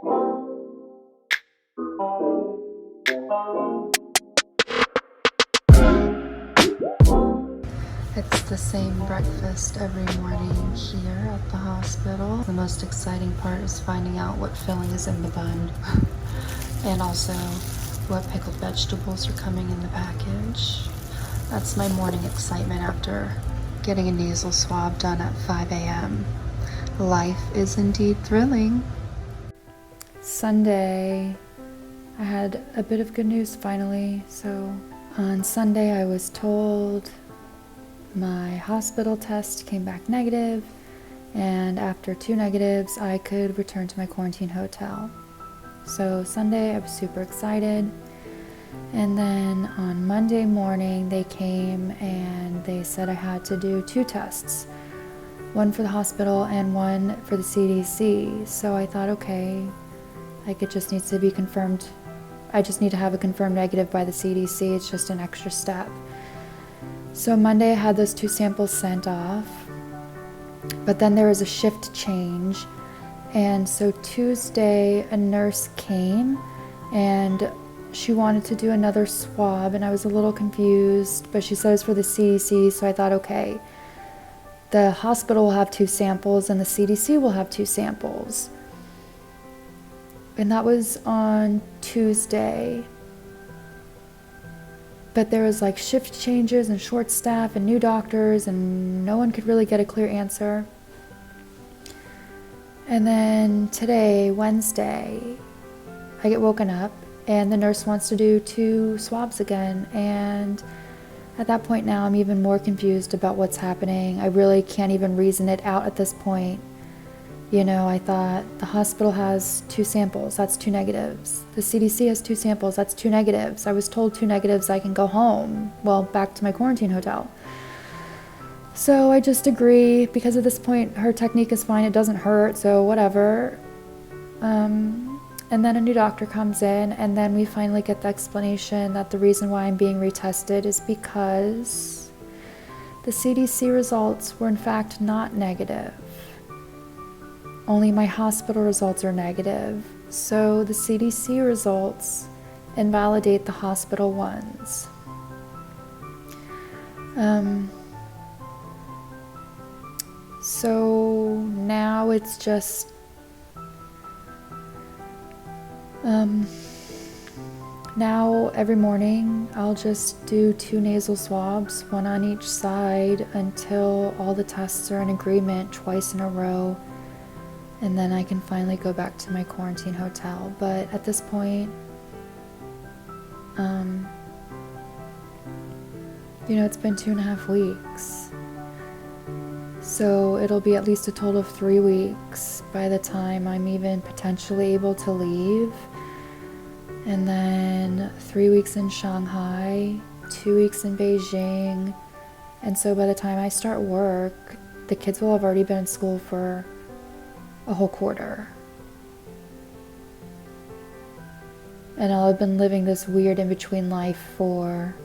It's the same breakfast every morning here at the hospital. The most exciting part is finding out what filling is in the bun and also what pickled vegetables are coming in the package. That's my morning excitement after getting a nasal swab done at 5 a.m. Life is indeed thrilling. Sunday, I had a bit of good news finally. So on Sunday I was told my hospital test came back negative, and after 2 negatives, I could return to my quarantine hotel. So Sunday, I was super excited. And then on Monday morning, they came and they said I had to do 2 tests, one for the hospital and one for the CDC. So I thought, okay, like it just needs to be confirmed. I just need to have a confirmed negative by the CDC. It's just an extra step. So Monday I had those 2 samples sent off, but then there was a shift change. And so Tuesday a nurse came and she wanted to do another swab, and I was a little confused, but she said it was for the CDC, so I thought, okay, the hospital will have 2 samples and the CDC will have 2 samples. And that was on Tuesday. But there was like shift changes and short staff and new doctors, and no one could really get a clear answer. And then today, Wednesday, I get woken up and the nurse wants to do 2 swabs again. And at that point now, I'm even more confused about what's happening. I really can't even reason it out at this point. You know, I thought the hospital has 2 samples, that's 2 negatives. The CDC has 2 samples, that's 2 negatives. I was told 2 negatives, I can go home. Well, back to my quarantine hotel. So I just agree, because at this point her technique is fine, it doesn't hurt, so whatever. And then a new doctor comes in, and then we finally get the explanation that the reason why I'm being retested is because the CDC results were in fact not negative. Only my hospital results are negative. So the CDC results invalidate the hospital ones. So now it's just now every morning I'll just do 2 nasal swabs, 1 on each side, until all the tests are in agreement twice in a row. And then I can finally go back to my quarantine hotel. But at this point, you know, it's been 2.5 weeks. So it'll be at least a total of 3 weeks by the time I'm even potentially able to leave. And then 3 weeks in Shanghai, 2 weeks in Beijing. And so by the time I start work, the kids will have already been in school for a whole quarter. And I'll have been living this weird in-between life for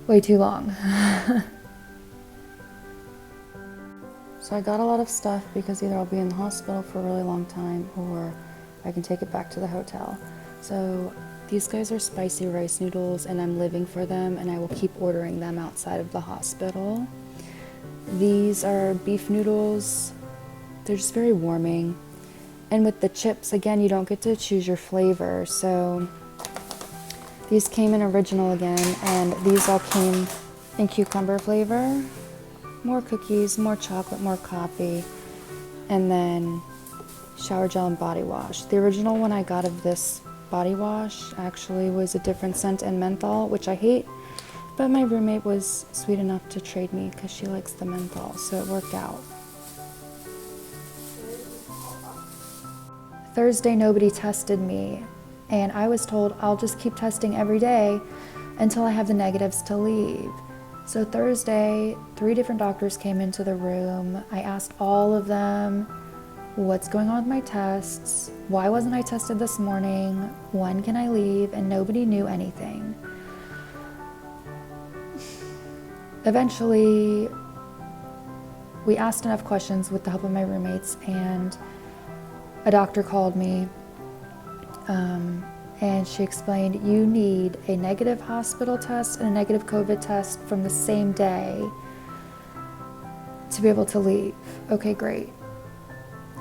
way too long. So I got a lot of stuff because either I'll be in the hospital for a really long time or I can take it back to the hotel. So these guys are spicy rice noodles and I'm living for them, and I will keep ordering them outside of the hospital. These are beef noodles. They're just very warming. And with the chips, again, you don't get to choose your flavor. So these came in original again, and these all came in cucumber flavor. More cookies, more chocolate, more coffee, and then shower gel and body wash. The original one I got of this body wash actually was a different scent and menthol, which I hate. But my roommate was sweet enough to trade me because she likes the menthol, so it worked out. Thursday, nobody tested me, and I was told I'll just keep testing every day until I have the negatives to leave. So Thursday, 3 different doctors came into the room. I asked all of them, what's going on with my tests? Why wasn't I tested this morning? When can I leave? And nobody knew anything. Eventually, we asked enough questions with the help of my roommates, and a doctor called me, and she explained, you need a negative hospital test and a negative COVID test from the same day to be able to leave. Okay, great.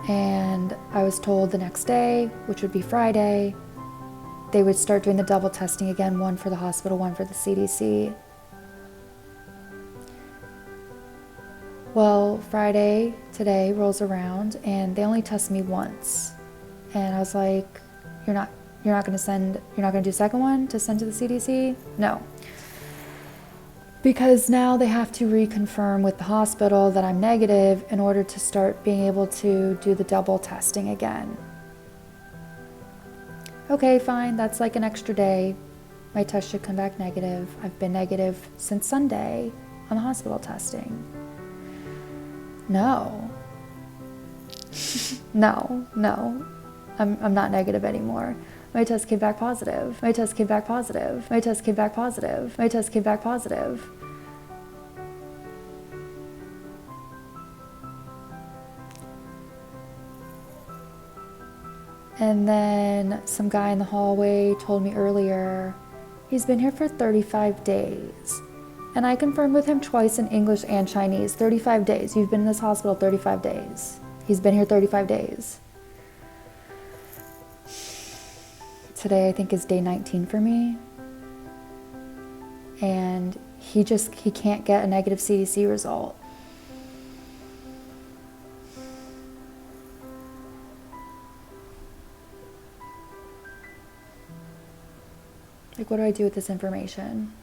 And I was told the next day, which would be Friday, they would start doing the double testing again, one for the hospital, one for the CDC. Well, Friday, today, rolls around and they only test me once. And I was like, you're not going to do a second one to send to the CDC? No. Because now they have to reconfirm with the hospital that I'm negative in order to start being able to do the double testing again. Okay, fine, that's like an extra day. My test should come back negative. I've been negative since Sunday on the hospital testing. No. No. I'm not negative anymore. My test came back positive. My test came back positive. My test came back positive. My test came back positive. And then some guy in the hallway told me earlier, he's been here for 35 days. And I confirmed with him twice in English and Chinese. 35 days. You've been in this hospital 35 days. He's been here 35 days. Today I think is day 19 for me. And he can't get a negative CDC result. Like, what do I do with this information?